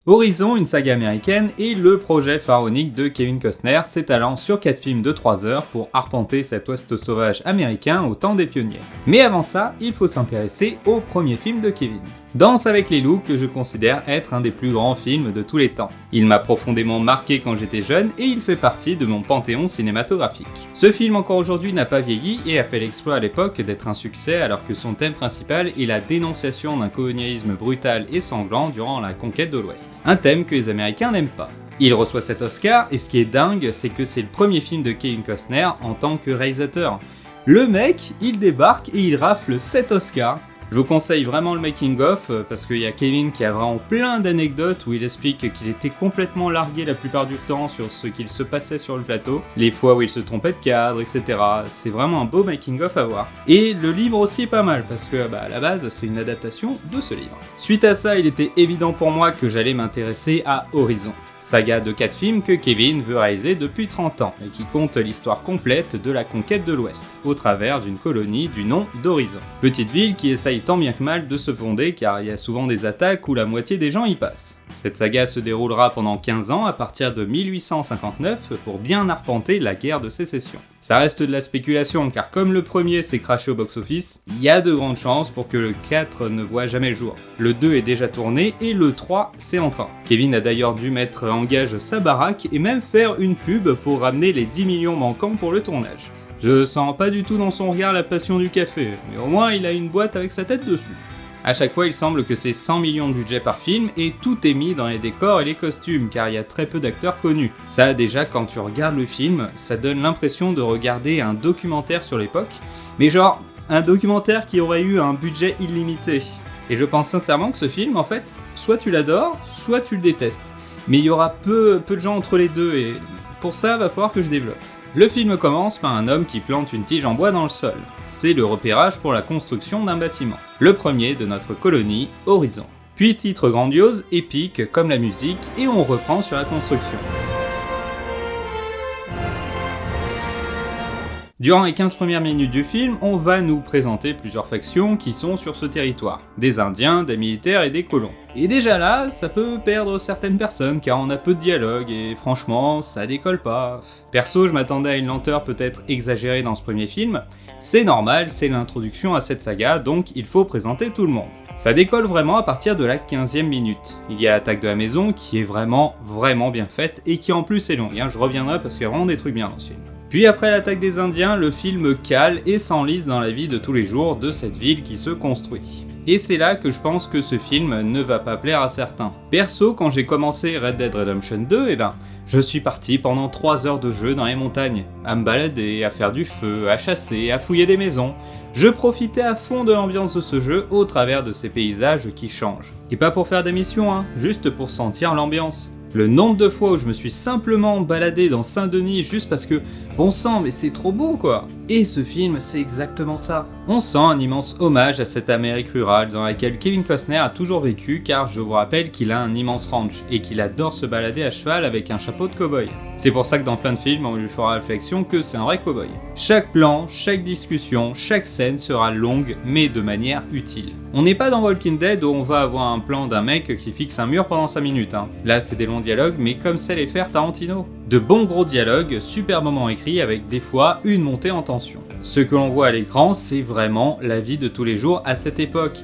Horizon, une saga américaine, est le projet pharaonique de Kevin Costner, s'étalant sur 4 films de 3 heures pour arpenter cet ouest sauvage américain au temps des pionniers. Mais avant ça, il faut s'intéresser au premier film de Kevin. Danse avec les loups, que je considère être un des plus grands films de tous les temps. Il m'a profondément marqué quand j'étais jeune et il fait partie de mon panthéon cinématographique. Ce film encore aujourd'hui n'a pas vieilli et a fait l'exploit à l'époque d'être un succès alors que son thème principal est la dénonciation d'un colonialisme brutal et sanglant durant la conquête de l'Ouest. Un thème que les Américains n'aiment pas. Il reçoit cet Oscar et ce qui est dingue, c'est que c'est le premier film de Kevin Costner en tant que réalisateur. Le mec, il débarque et il rafle 7 Oscars. Je vous conseille vraiment le making of parce qu'il y a Kevin qui a vraiment plein d'anecdotes où il explique qu'il était complètement largué la plupart du temps sur ce qu'il se passait sur le plateau, les fois où il se trompait de cadre, etc. C'est vraiment un beau making of à voir. Et le livre aussi est pas mal parce que à la base c'est une adaptation de ce livre. Suite à ça, il était évident pour moi que j'allais m'intéresser à Horizon. Saga de 4 films que Kevin veut réaliser depuis 30 ans et qui compte l'histoire complète de la conquête de l'Ouest, au travers d'une colonie du nom d'Horizon. Petite ville qui essaye tant bien que mal de se fonder car il y a souvent des attaques où la moitié des gens y passent. Cette saga se déroulera pendant 15 ans à partir de 1859 pour bien arpenter la guerre de sécession. Ça reste de la spéculation car comme le premier s'est crashé au box-office, il y a de grandes chances pour que le 4 ne voit jamais le jour. Le 2 est déjà tourné et le 3 c'est en train. Kevin a d'ailleurs dû mettre en gage sa baraque et même faire une pub pour ramener les 10 millions manquants pour le tournage. Je sens pas du tout dans son regard la passion du café, mais au moins il a une boîte avec sa tête dessus. A chaque fois, il semble que c'est 100 millions de budget par film et tout est mis dans les décors et les costumes car il y a très peu d'acteurs connus. Ça déjà, quand tu regardes le film, ça donne l'impression de regarder un documentaire sur l'époque, mais genre un documentaire qui aurait eu un budget illimité. Et je pense sincèrement que ce film, en fait, soit tu l'adores, soit tu le détestes. Mais il y aura peu de gens entre les deux et pour ça, va falloir que je développe. Le film commence par un homme qui plante une tige en bois dans le sol. C'est le repérage pour la construction d'un bâtiment. Le premier de notre colonie, Horizon. Puis titre grandiose, épique comme la musique, et on reprend sur la construction. Durant les 15 premières minutes du film, on va nous présenter plusieurs factions qui sont sur ce territoire. Des Indiens, des militaires et des colons. Et déjà là, ça peut perdre certaines personnes car on a peu de dialogue et franchement, ça décolle pas. Perso, je m'attendais à une lenteur peut-être exagérée dans ce premier film. C'est normal, c'est l'introduction à cette saga, donc il faut présenter tout le monde. Ça décolle vraiment à partir de la 15e minute. Il y a l'attaque de la maison qui est vraiment bien faite et qui en plus est longue. Je reviendrai parce qu'il y a vraiment des trucs bien dans ce film. Puis après l'attaque des Indiens, le film cale et s'enlise dans la vie de tous les jours de cette ville qui se construit. Et c'est là que je pense que ce film ne va pas plaire à certains. Perso, quand j'ai commencé Red Dead Redemption 2, je suis parti pendant 3 heures de jeu dans les montagnes, à me balader, à faire du feu, à chasser, à fouiller des maisons. Je profitais à fond de l'ambiance de ce jeu au travers de ces paysages qui changent. Et pas pour faire des missions, juste pour sentir l'ambiance. Le nombre de fois où je me suis simplement baladé dans Saint-Denis juste parce que, bon sang, mais c'est trop beau quoi. Et ce film, c'est exactement ça. On sent un immense hommage à cette Amérique rurale dans laquelle Kevin Costner a toujours vécu car je vous rappelle qu'il a un immense ranch et qu'il adore se balader à cheval avec un chapeau de cow-boy. C'est pour ça que dans plein de films, on lui fera réflexion que c'est un vrai cow-boy. Chaque plan, chaque discussion, chaque scène sera longue mais de manière utile. On n'est pas dans Walking Dead où on va avoir un plan d'un mec qui fixe un mur pendant 5 minutes. Là, c'est des longs dialogues mais comme sait les faire Tarantino. De bons gros dialogues, super moments écrits avec des fois une montée en tension. Ce que l'on voit à l'écran, c'est vraiment la vie de tous les jours à cette époque.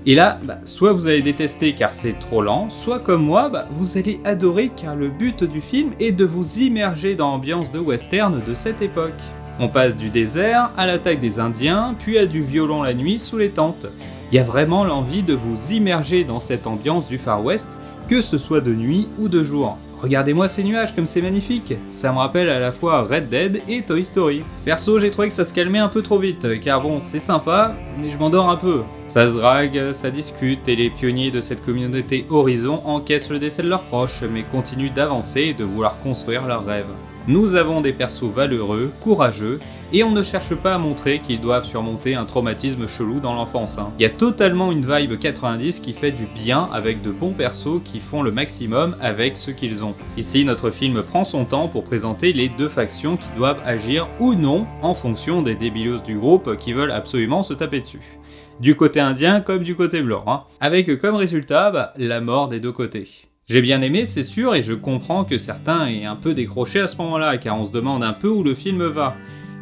Et là, soit vous allez détester car c'est trop lent, soit comme moi, vous allez adorer car le but du film est de vous immerger dans l'ambiance de western de cette époque. On passe du désert à l'attaque des Indiens, puis à du violon la nuit sous les tentes. Il y a vraiment l'envie de vous immerger dans cette ambiance du Far West, que ce soit de nuit ou de jour. Regardez-moi ces nuages comme c'est magnifique, ça me rappelle à la fois Red Dead et Toy Story. Perso, j'ai trouvé que ça se calmait un peu trop vite, car bon, c'est sympa, mais je m'endors un peu. Ça se drague, ça discute, et les pionniers de cette communauté Horizon encaissent le décès de leurs proches, mais continuent d'avancer et de vouloir construire leurs rêves. Nous avons des persos valeureux, courageux, et on ne cherche pas à montrer qu'ils doivent surmonter un traumatisme chelou dans l'enfance. Il y a totalement une vibe 90 qui fait du bien avec de bons persos qui font le maximum avec ce qu'ils ont. Ici, notre film prend son temps pour présenter les deux factions qui doivent agir ou non en fonction des débilos du groupe qui veulent absolument se taper dessus. Du côté indien comme du côté blanc, avec comme résultat la mort des deux côtés. J'ai bien aimé, c'est sûr, et je comprends que certains aient un peu décroché à ce moment-là, car on se demande un peu où le film va.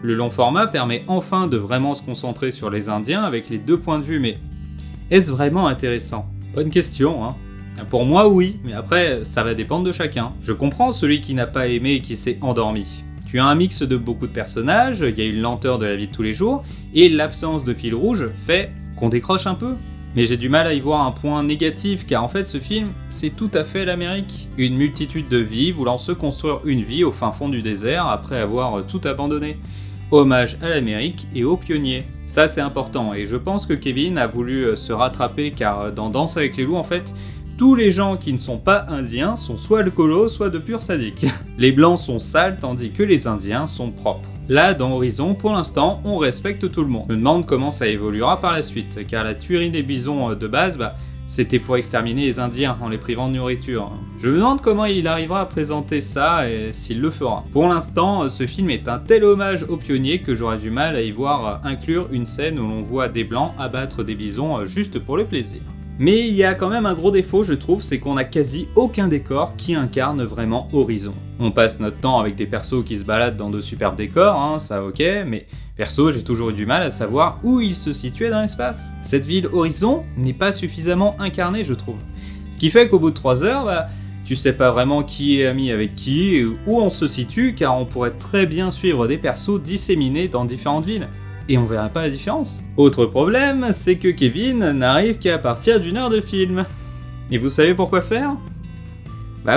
Le long format permet enfin de vraiment se concentrer sur les Indiens avec les deux points de vue, mais est-ce vraiment intéressant? Bonne question, hein. Pour moi, oui, mais après, ça va dépendre de chacun. Je comprends celui qui n'a pas aimé et qui s'est endormi. Tu as un mix de beaucoup de personnages, il y a une lenteur de la vie de tous les jours, et l'absence de fil rouge fait qu'on décroche un peu. Mais j'ai du mal à y voir un point négatif, car en fait ce film, c'est tout à fait l'Amérique. Une multitude de vies voulant se construire une vie au fin fond du désert après avoir tout abandonné. Hommage à l'Amérique et aux pionniers. Ça c'est important, et je pense que Kevin a voulu se rattraper, car dans Danse avec les loups en fait, tous les gens qui ne sont pas indiens sont soit alcoolos, soit de purs sadiques. Les blancs sont sales tandis que les indiens sont propres. Là, dans Horizon, pour l'instant, on respecte tout le monde. Je me demande comment ça évoluera par la suite, car la tuerie des bisons de base, c'était pour exterminer les indiens en les privant de nourriture. Je me demande comment il arrivera à présenter ça et s'il le fera. Pour l'instant, ce film est un tel hommage aux pionniers que j'aurais du mal à y voir inclure une scène où l'on voit des blancs abattre des bisons juste pour le plaisir. Mais il y a quand même un gros défaut, je trouve, c'est qu'on a quasi aucun décor qui incarne vraiment Horizon. On passe notre temps avec des persos qui se baladent dans de superbes décors, ça ok, mais perso, j'ai toujours eu du mal à savoir où ils se situaient dans l'espace. Cette ville Horizon n'est pas suffisamment incarnée, je trouve. Ce qui fait qu'au bout de 3 heures, tu sais pas vraiment qui est ami avec qui, et où on se situe, car on pourrait très bien suivre des persos disséminés dans différentes villes. Et on verra pas la différence. Autre problème, c'est que Kevin n'arrive qu'à partir d'1 heure de film. Et vous savez pourquoi faire?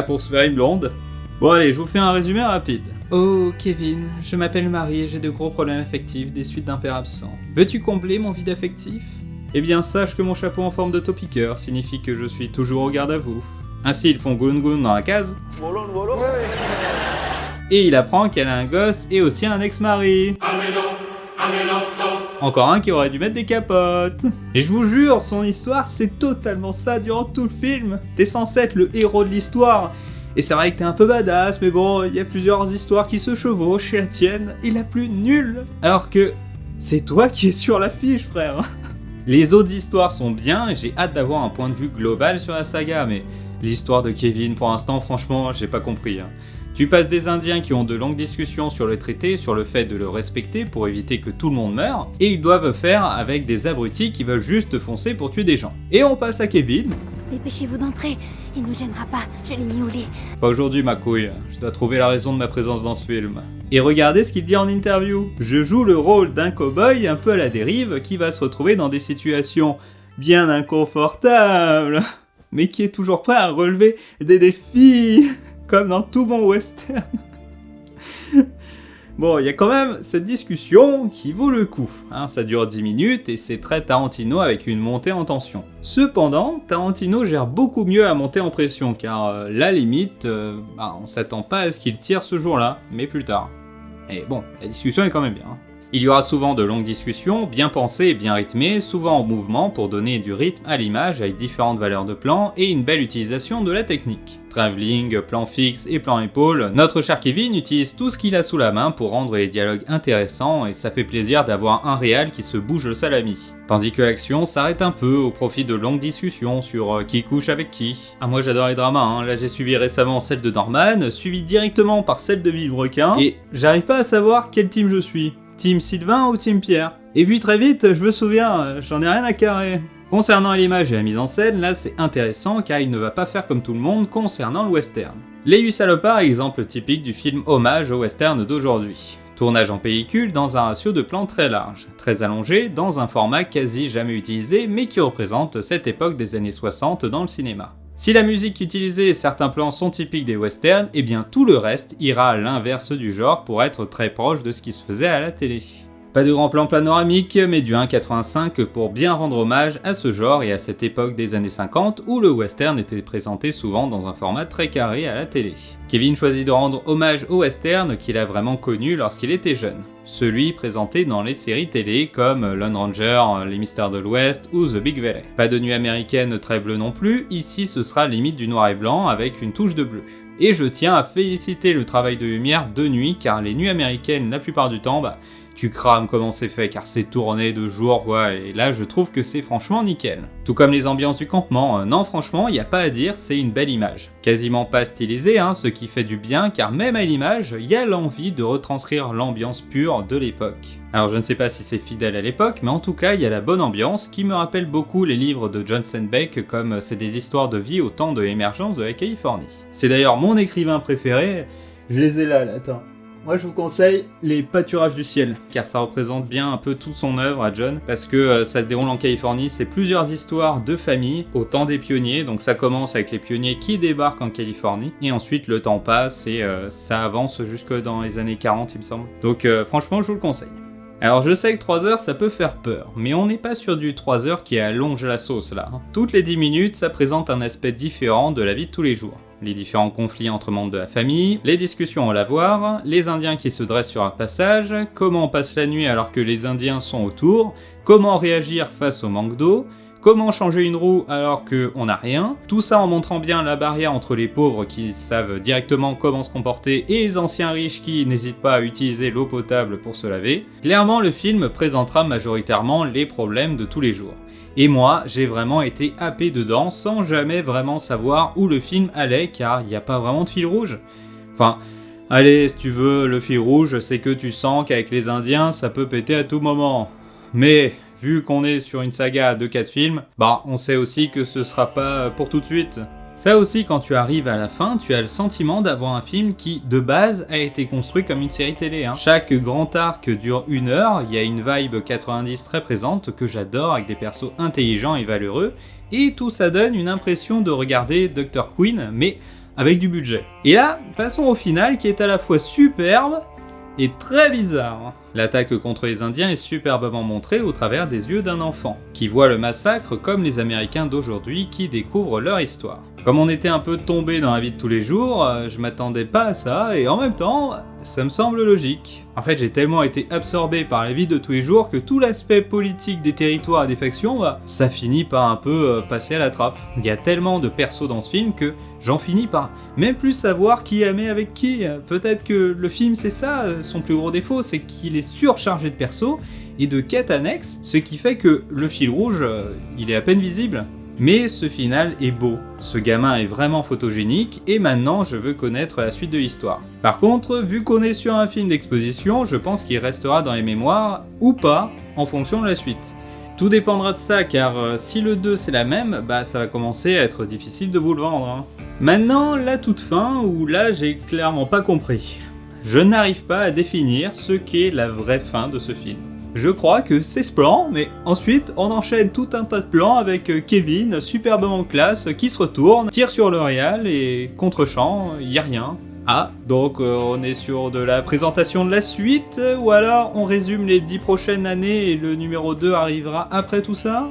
Pour se faire une blonde. Bon allez, je vous fais un résumé rapide. Oh Kevin, je m'appelle Marie et j'ai de gros problèmes affectifs des suites d'un père absent. Veux-tu combler mon vide affectif? Eh bien sache que mon chapeau en forme de topiqueur signifie que je suis toujours au garde à vous. Ainsi ils font goun goun dans la case. Et il apprend qu'elle a un gosse et aussi un ex-mari. Encore un qui aurait dû mettre des capotes. Et je vous jure, son histoire, c'est totalement ça durant tout le film. T'es censé être le héros de l'histoire. Et c'est vrai que t'es un peu badass, mais bon, il y a plusieurs histoires qui se chevauchent et la tienne est la plus nulle. Alors que c'est toi qui es sur l'affiche, frère. Les autres histoires sont bien et j'ai hâte d'avoir un point de vue global sur la saga, mais l'histoire de Kevin, pour l'instant, franchement, j'ai pas compris. Tu passes des Indiens qui ont de longues discussions sur le traité, sur le fait de le respecter pour éviter que tout le monde meure, et ils doivent faire avec des abrutis qui veulent juste foncer pour tuer des gens. Et on passe à Kevin. Dépêchez-vous d'entrer, il nous gênera pas, je l'ai mis au lit. Pas aujourd'hui ma couille, je dois trouver la raison de ma présence dans ce film. Et regardez ce qu'il dit en interview. Je joue le rôle d'un cow-boy un peu à la dérive qui va se retrouver dans des situations bien inconfortables, mais qui est toujours prêt à relever des défis. Comme dans tout bon western. Bon, il y a quand même cette discussion qui vaut le coup. Ça dure 10 minutes et c'est très Tarantino avec une montée en tension. Cependant, Tarantino gère beaucoup mieux à monter en pression, car la limite, on s'attend pas à ce qu'il tire ce jour-là, mais plus tard. Et bon, la discussion est quand même bien. Il y aura souvent de longues discussions, bien pensées et bien rythmées, souvent en mouvement pour donner du rythme à l'image avec différentes valeurs de plan et une belle utilisation de la technique. Travelling, plan fixe et plan épaule, notre cher Kevin utilise tout ce qu'il a sous la main pour rendre les dialogues intéressants et ça fait plaisir d'avoir un réal qui se bouge le salami. Tandis que l'action s'arrête un peu au profit de longues discussions sur qui couche avec qui. Moi j'adore les dramas, là j'ai suivi récemment celle de Norman, suivi directement par celle de Villebrequin, et j'arrive pas à savoir quel team je suis. Team Sylvain ou Team Pierre. Et puis très vite, je me souviens, j'en ai rien à carrer. Concernant l'image et la mise en scène, là c'est intéressant car il ne va pas faire comme tout le monde concernant le western. Les 8 salopards, exemple typique du film hommage au western d'aujourd'hui. Tournage en pellicule dans un ratio de plan très large, très allongé, dans un format quasi jamais utilisé mais qui représente cette époque des années 60 dans le cinéma. Si la musique utilisée et certains plans sont typiques des westerns, eh bien tout le reste ira à l'inverse du genre pour être très proche de ce qui se faisait à la télé. Pas de grand plan panoramique, mais du 1,85 pour bien rendre hommage à ce genre et à cette époque des années 50 où le western était présenté souvent dans un format très carré à la télé. Kevin choisit de rendre hommage au western qu'il a vraiment connu lorsqu'il était jeune. Celui présenté dans les séries télé comme Lone Ranger, Les Mystères de l'Ouest ou The Big Valley. Pas de nuit américaine très bleue non plus, ici ce sera limite du noir et blanc avec une touche de bleu. Et je tiens à féliciter le travail de lumière de nuit car les nuits américaines la plupart du temps, tu crames comment c'est fait car c'est tourné de jour quoi, et là je trouve que c'est franchement nickel. Tout comme les ambiances du campement, non franchement il n'y a pas à dire, c'est une belle image. Quasiment pas stylisée, ce qui fait du bien car même à l'image, il y a l'envie de retranscrire l'ambiance pure de l'époque. Alors je ne sais pas si c'est fidèle à l'époque, mais en tout cas il y a la bonne ambiance qui me rappelle beaucoup les livres de John Steinbeck comme c'est des histoires de vie au temps de l'émergence de la Californie. C'est d'ailleurs mon écrivain préféré, je les ai là, attends. Moi je vous conseille Les Pâturages du ciel, car ça représente bien un peu toute son œuvre à John, parce que ça se déroule en Californie, c'est plusieurs histoires de famille au temps des pionniers, donc ça commence avec les pionniers qui débarquent en Californie, et ensuite le temps passe et ça avance jusque dans les années 40 il me semble. Donc franchement je vous le conseille. Alors je sais que 3 heures ça peut faire peur, mais on n'est pas sur du 3 heures qui allonge la sauce là. Toutes les 10 minutes ça présente un aspect différent de la vie de tous les jours. Les différents conflits entre membres de la famille, les discussions au lavoir, les Indiens qui se dressent sur un passage, comment on passe la nuit alors que les Indiens sont autour, comment réagir face au manque d'eau, comment changer une roue alors qu'on n'a rien, tout ça en montrant bien la barrière entre les pauvres qui savent directement comment se comporter et les anciens riches qui n'hésitent pas à utiliser l'eau potable pour se laver. Clairement le film présentera majoritairement les problèmes de tous les jours. Et moi, j'ai vraiment été happé dedans sans jamais vraiment savoir où le film allait car il n'y a pas vraiment de fil rouge. Enfin, allez, si tu veux, le fil rouge, c'est que tu sens qu'avec les Indiens, ça peut péter à tout moment. Mais, vu qu'on est sur une saga de 4 films, on sait aussi que ce sera pas pour tout de suite. Ça aussi, quand tu arrives à la fin, tu as le sentiment d'avoir un film qui, de base, a été construit comme une série télé. Chaque grand arc dure 1 heure, il y a une vibe 90 très présente que j'adore avec des persos intelligents et valeureux, et tout ça donne une impression de regarder Dr. Quinn, mais avec du budget. Et là, passons au final qui est à la fois superbe et très bizarre. L'attaque contre les Indiens est superbement montrée au travers des yeux d'un enfant, qui voit le massacre comme les Américains d'aujourd'hui qui découvrent leur histoire. Comme on était un peu tombé dans la vie de tous les jours, je m'attendais pas à ça et en même temps, ça me semble logique. En fait, j'ai tellement été absorbé par la vie de tous les jours que tout l'aspect politique des territoires et des factions, ça finit par un peu passer à la trappe. Il y a tellement de persos dans ce film que j'en finis par même plus savoir qui aimer avec qui. Peut-être que le film c'est ça, son plus gros défaut, c'est qu'il est surchargé de persos et de quêtes annexes, ce qui fait que le fil rouge, il est à peine visible. Mais ce final est beau, ce gamin est vraiment photogénique et maintenant je veux connaître la suite de l'histoire. Par contre, vu qu'on est sur un film d'exposition, je pense qu'il restera dans les mémoires ou pas en fonction de la suite. Tout dépendra de ça car si le 2 c'est la même, ça va commencer à être difficile de vous le vendre. Maintenant, la toute fin où là j'ai clairement pas compris. Je n'arrive pas à définir ce qu'est la vraie fin de ce film. Je crois que c'est ce plan, mais ensuite on enchaîne tout un tas de plans avec Kevin, superbement classe, qui se retourne, tire sur le réal et contre-champ, y a rien. Ah, donc on est sur de la présentation de la suite, ou alors on résume les 10 prochaines années et le numéro 2 arrivera après tout ça ?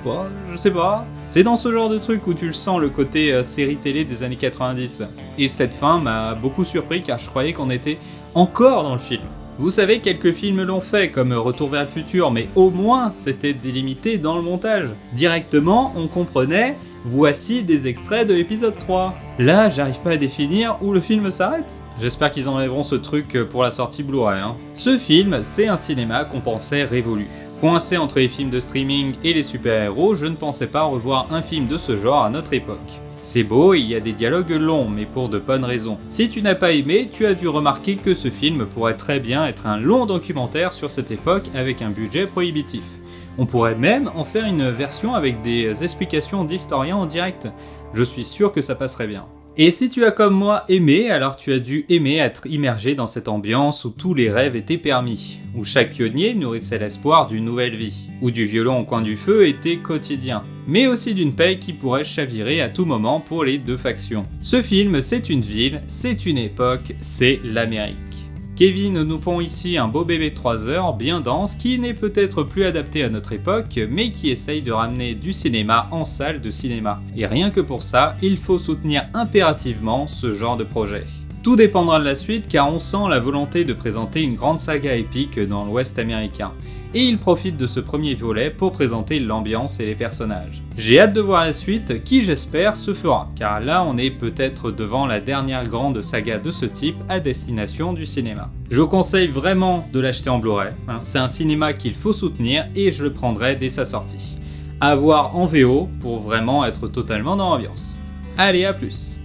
Bon, je sais pas. C'est dans ce genre de truc où tu le sens le côté série télé des années 90. Et cette fin m'a beaucoup surpris car je croyais qu'on était encore dans le film. Vous savez, quelques films l'ont fait, comme Retour vers le futur, mais au moins c'était délimité dans le montage. Directement, on comprenait, voici des extraits de l'épisode 3. Là, j'arrive pas à définir où le film s'arrête. J'espère qu'ils enlèveront ce truc pour la sortie Blu-ray. Ce film, c'est un cinéma qu'on pensait révolu. Coincé entre les films de streaming et les super-héros, je ne pensais pas revoir un film de ce genre à notre époque. C'est beau, il y a des dialogues longs, mais pour de bonnes raisons. Si tu n'as pas aimé, tu as dû remarquer que ce film pourrait très bien être un long documentaire sur cette époque avec un budget prohibitif. On pourrait même en faire une version avec des explications d'historiens en direct. Je suis sûr que ça passerait bien. Et si tu as comme moi aimé, alors tu as dû aimer être immergé dans cette ambiance où tous les rêves étaient permis, où chaque pionnier nourrissait l'espoir d'une nouvelle vie, où du violon au coin du feu était quotidien, mais aussi d'une paix qui pourrait chavirer à tout moment pour les deux factions. Ce film, c'est une ville, c'est une époque, c'est l'Amérique. Kevin nous pond ici un beau bébé de 3 heures, bien dense, qui n'est peut-être plus adapté à notre époque, mais qui essaye de ramener du cinéma en salle de cinéma. Et rien que pour ça, il faut soutenir impérativement ce genre de projet. Tout dépendra de la suite car on sent la volonté de présenter une grande saga épique dans l'Ouest américain. et il profite de ce premier volet pour présenter l'ambiance et les personnages. J'ai hâte de voir la suite, qui j'espère se fera, car là on est peut-être devant la dernière grande saga de ce type à destination du cinéma. Je vous conseille vraiment de l'acheter en Blu-ray, c'est un cinéma qu'il faut soutenir et je le prendrai dès sa sortie. À voir en VO pour vraiment être totalement dans l'ambiance. Allez, à plus!